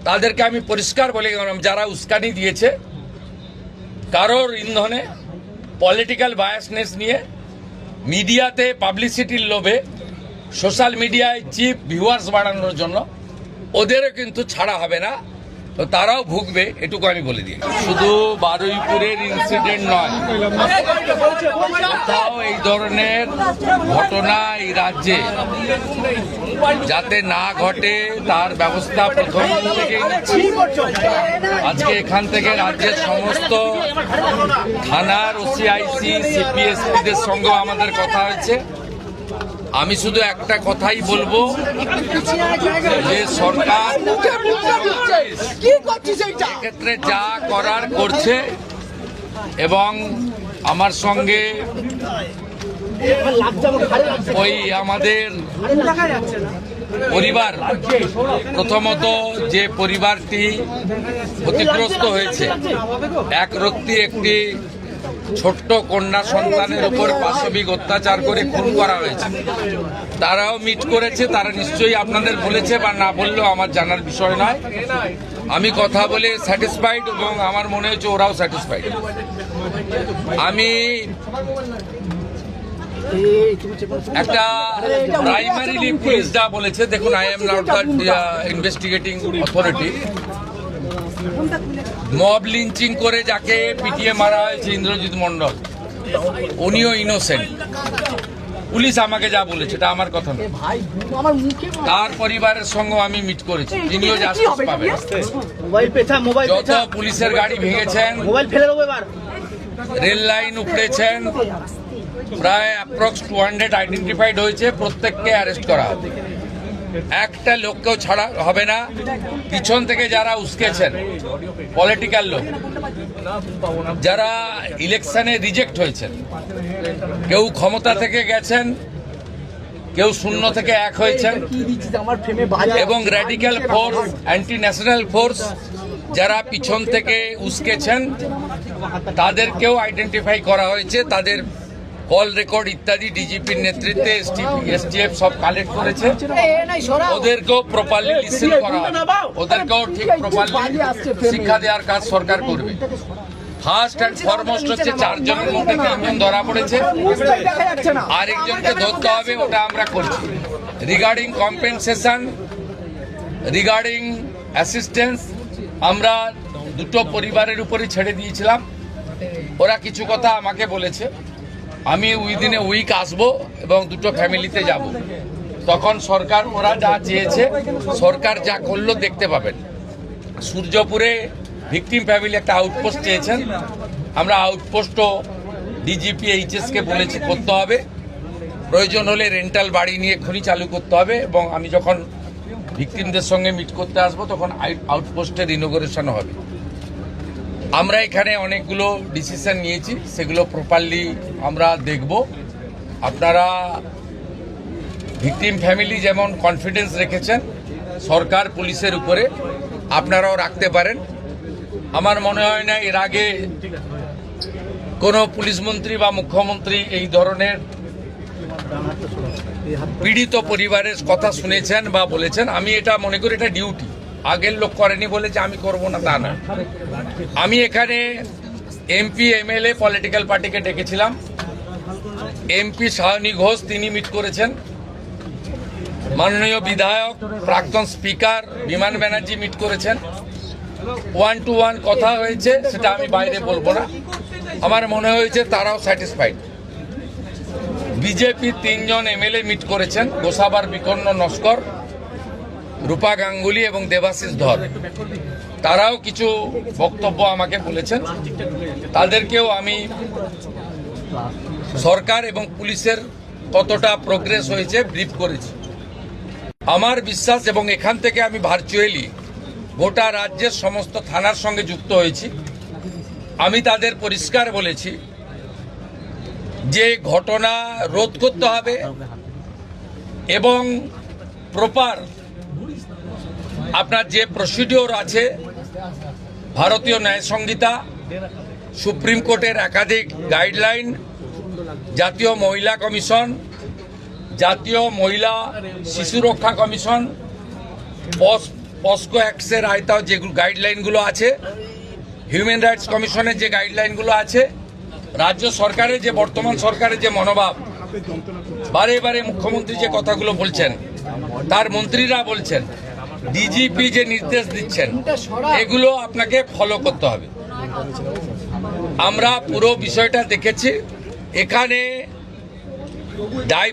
তাদেরকে আমি পরিষ্কার বলে গেলাম, যারা উস্কানি দিয়েছে কারোর ইন্ধনে পলিটিক্যাল বায়াসনেস নিয়ে মিডিয়াতে পাবলিসিটির লোভে সোশ্যাল মিডিয়ায় চিপ ভিউয়ার্স বাড়ানোর জন্য ওদেরও কিন্তু ছাড়া হবে না, তো তারাও ভুগবে, এটুকু আমি বলে দিই। শুধু বারুইপুরের ইনসিডেন্ট নয়, কোথাও এই ধরনের ঘটনা এই রাজ্যে যাতে না ঘটে তার ব্যবস্থা প্রথম থেকেই নিচ্ছি। আজকে এখান থেকে রাজ্যের সমস্ত থানার ওসিআইসি সিপিএসপিদের সঙ্গেও আমাদের কথা হয়েছে। আমি শুধু একটা কথাই বলবো যে সরকার ক্ষেত্রে যা করার করছে, এবং আমার সঙ্গে ওই আমাদের পরিবার, প্রথমত যে পরিবারটি ক্ষতিগ্রস্ত হয়েছে, একটি ছোট্ট কন্যা সন্তানের উপর পাশবিক অত্যাচার করে খুন করা হয়েছে, তারাও মিট করেছে। তারা নিশ্চয়ই আপনাদের বলেছে বা না বললেও আমার জানার বিষয় নয়। আমি কথা বলে স্যাটিসফাইড এবং আমার মনে হচ্ছে ওরাও স্যাটিসফাইড। আমি একটা প্রাইমারিলি পুলিশ যা বলেছে, দেখুন, I am not the investigating authority. Mob lynching করে যাকে পিটিয়ে মারা হয়েছে ইন্দ্রজিৎ মণ্ডল, উনিও ইনোসেন্ট। পুলিশ আমাকে যা বলেছে, এটা আমার কথা না। তার পরিবারের সঙ্গে আমি মিট করেছি, তিনিও জাস্টিস পাবেন। যত পুলিশের গাড়ি ভেঙেছেন, রেল লাইন উপড়েছেন, প্রায় অ্যাপ্রক্স 200 আইডেন্টিফাইড হয়েছে, প্রত্যেককে অ্যারেস্ট করা হবে। একটা লোককেও ছাড়া হবে না। পিছন থেকে যারা উস্কেছেন, পলিটিক্যাল লোক যারা ইলেকশনে রিজেক্ট হয়েছেন, কেউ ক্ষমতা থেকে গেছেন, কেউ শূন্য থেকে এক হয়েছেন, এবং radical force, anti national force যারা পিছন থেকে উস্কেছেন, তাদেরকেও আইডেন্টিফাই করা হয়েছে। তাদের কল রেকর্ড ইত্যাদি ডিজিপির নেতৃত্বে এসটিএফ সব কালেক্ট করেছে। ওদেরকেও প্রপারলি লিসেন করা হবে, ওদেরকেও ঠিক প্রপারলি শিক্ষা দেওয়ার কাজ সরকার করবে। ফার্স্ট অ্যান্ড ফরমোস্ট হচ্ছে 4 জনের মধ্যে 3 জন ধরা পড়েছে, আরেকজনকে ধরতে হবে, ওটা আমরা করছি। রিগার্ডিং কম্পেনসেশন, রিগার্ডিং অ্যাসিস্ট্যান্স, আমরা দুটো পরিবারের উপরে ছেড়ে দিয়েছিলাম। ওরা কিছু কথা আমাকে বলেছে, আমি উইদিন এ উইক আসবো এবং দুটো ফ্যামিলিতে যাব। তখন সরকার, ওরা যা চেয়েছে, সরকার যা করলো দেখতে পাবেন। সূর্যপুরে ভিকটিম ফ্যামিলি একটা আউটপোস্ট চেয়েছেন, আমরা আউটপোস্টও ডিজিপি এইচএসকে বলেছি করতে হবে। প্রয়োজন হলে রেন্টাল বাড়ি নিয়ে খনি চালু করতে হবে, এবং আমি যখন ভিকটিমদের সঙ্গে মিট করতে আসবো তখন আউটপোস্টের ইনোগ্রেশন হবে। আমরা এখানে অনেকগুলো ডিসিশন নিয়েছি, সেগুলো প্রপারলি আমরা দেখব। আপনারা ভিকটিম ফ্যামিলি যেমন কনফিডেন্স রেখেছেন সরকার পুলিশের উপরে, আপনারাও রাখতে পারেন। আমার মনে হয় না এর আগে কোনো পুলিশ মন্ত্রী বা মুখ্যমন্ত্রী এই ধরনের পীড়িত পরিবারের কথা শুনেছেন বা বলেছেন। আমি এটা মনে করি এটা ডিউটি, আগের লোক করেনি বলে যে আমি করব না তা না। আমি এখানে এমপি এমএলএ পলিটিক্যাল পার্টিকে ডেকেছিলাম। এমপি সায়নী ঘোষ তিনি মিট করেছেন, মাননীয় বিধায়ক প্রাক্তন স্পিকার বিমান ব্যানার্জি মিট করেছেন। 1-to-1 কথা হয়েছে, সেটা আমি বাইরে বলবো না। আমার মনে হয়েছে তারাও স্যাটিসফাইড। বিজেপি 3 জন এমএলএ মিট করেছেন, গোসাবার বিকর্ণ নস্কর, রূপা গাঙ্গুলি এবং দেবাশিস ধর। তারাও কিছু বক্তব্য আমাকে বলেছেন, তাদেরকেও আমি সরকার এবং পুলিশের কতটা প্রোগ্রেস হয়েছে ব্রিফ করেছি। আমার বিশ্বাস, এবং এখান থেকে আমি ভার্চুয়ালি গোটা রাজ্যের সমস্ত থানার সঙ্গে যুক্ত হয়েছি, আমি তাদের পরিষ্কার বলেছি যে ঘটনা রোধ করতে হবে এবং প্রপার আপনার যে প্রসিডিওর আছে, ভারতীয় ন্যায় সংহিতা, সুপ্রিম কোর্টের একাধিক গাইডলাইন, জাতীয় মহিলা কমিশন, জাতীয় মহিলা শিশু রক্ষা কমিশন, পস্কো অ্যাক্টসের আয়তাও যে গাইডলাইনগুলো আছে, হিউম্যান রাইটস কমিশনের যে গাইডলাইনগুলো আছে, রাজ্য সরকারের যে বর্তমান সরকারের যে মনোভাব, বারে বারে মুখ্যমন্ত্রী যে কথাগুলো বলছেন, তার মন্ত্রীরা বলছেন, ডিজিপি যে নির্দেশ দিচ্ছেন, এগুলো আপনাকে ফলো করতে হবে। আমরা পুরো বিষয়টা দেখেছি। এখানে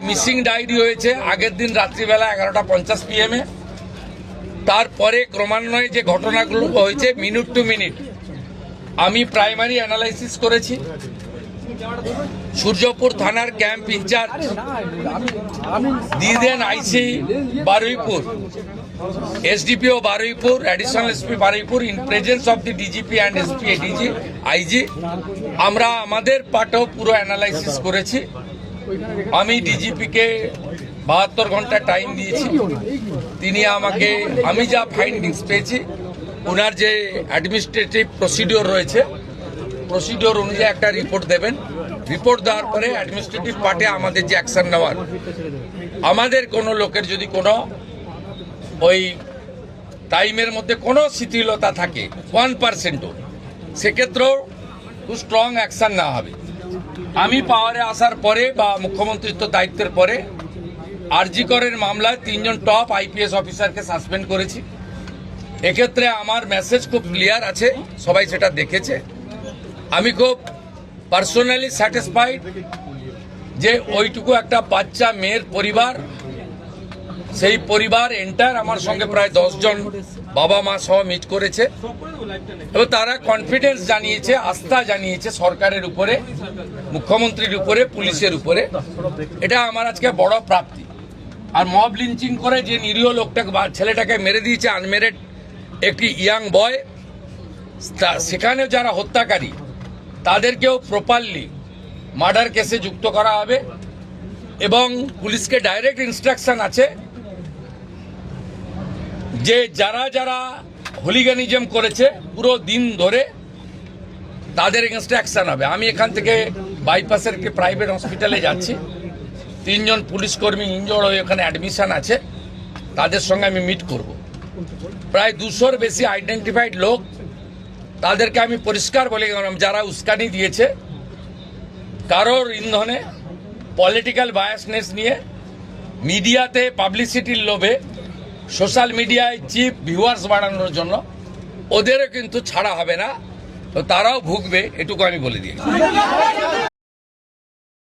মিসিং ডায়েরি হয়েছে আগের দিন রাত্রিবেলা 11:50 PM। তারপরে ক্রমান্বয়ে যে ঘটনাগুলো হয়েছে মিনিট টু মিনিট আমি প্রাইমারি অ্যানালাইসিস করেছি। সূর্যপুর থানার ক্যাম্প ইনচার্জ দিদেন IC Baruipur, SDPO Baruipur, additional SP Baruipur, in presence of the DGP and SP ADG IG, আমরা আমাদের পার্টেও পুরো অ্যানালাইসিস করেছি। আমি ডিজিপিকে 72 ঘন্টা টাইম দিয়েছি। তিনি আমাকে, আমি যা ফাইন্ডিংস পেয়েছি, ওনার যে অ্যাডমিনিস্ট্রেটিভ প্রসিডিওর রয়েছে, প্রসিডিওর অনুযায়ী একটা রিপোর্ট দেবেন। রিপোর্ট দেওয়ার পরে অ্যাডমিনিস্ট্রেটিভ পার্টে আমাদের যে অ্যাকশন নেওয়ার, আমাদের কোনো লোকের যদি কোনো ওই টাইমের মধ্যে কোনো শিথিলতা থাকে 1%ও, সেক্ষেত্রেও খুব স্ট্রং অ্যাকশন নেওয়া হবে। আমি পাওয়ারে আসার পরে বা মুখ্যমন্ত্রীত্ব দায়িত্বের পরে আরজি করের মামলায় 3 জন টপ আইপিএস অফিসারকে সাসপেন্ড করেছি। এক্ষেত্রে আমার মেসেজ খুব ক্লিয়ার আছে, সবাই সেটা দেখেছে। আমি খুব পার্সোনালি স্যাটিসফাইড যে ওইটুকু একটা বাচ্চা মেয়ের পরিবার, সেই পরিবার এন্টায়ার আমার সঙ্গে প্রায় 10 জন বাবা মা সহ মিট করেছে এবং তারা কনফিডেন্স জানিয়েছে, আস্থা জানিয়েছে সরকারের উপরে, মুখ্যমন্ত্রীর উপরে, পুলিশের উপরে। এটা আমার আজকে বড় প্রাপ্তি। আর মব লিঞ্চিং করে যে নিরীহ লোকটাকে, ছেলেটাকে মেরে দিয়েছে, আনমেরিড একটি ইয়াং বয়, সেখানে যারা হত্যাকারী তাদেরকেও প্রপারলি মার্ডার কেসে যুক্ত করা হবে এবং পুলিশকে ডাইরেক্ট ইনস্ট্রাকশন আছে যে যারা যারা হুলিগানিজম করেছে পুরো দিন ধরে তাদের এগেনস্টে অ্যাকশন হবে। আমি এখান থেকে বাইপাসের একটি প্রাইভেট হসপিটালে যাচ্ছি, 3 জন পুলিশ কর্মী ইনজোর্ড হয়ে ওখানে অ্যাডমিশন আছে, তাদের সঙ্গে আমি মিট করব। প্রায় 200-র বেশি আইডেন্টিফাইড লোক, তাদেরকে আমি পরিষ্কার বলে গেলাম, যারা উস্কানি দিয়েছে কারোর ইন্ধনে, পলিটিক্যাল বায়াসনেস নিয়ে, মিডিয়াতে পাবলিসিটির লোভে, সোশ্যাল মিডিয়ায় চিপ ভিউয়ার্স বাড়ানোর জন্য, ওদেরও কিন্তু ছাড়া হবে না, তো তারাও ভুগবে, এটুকু আমি বলে দিই।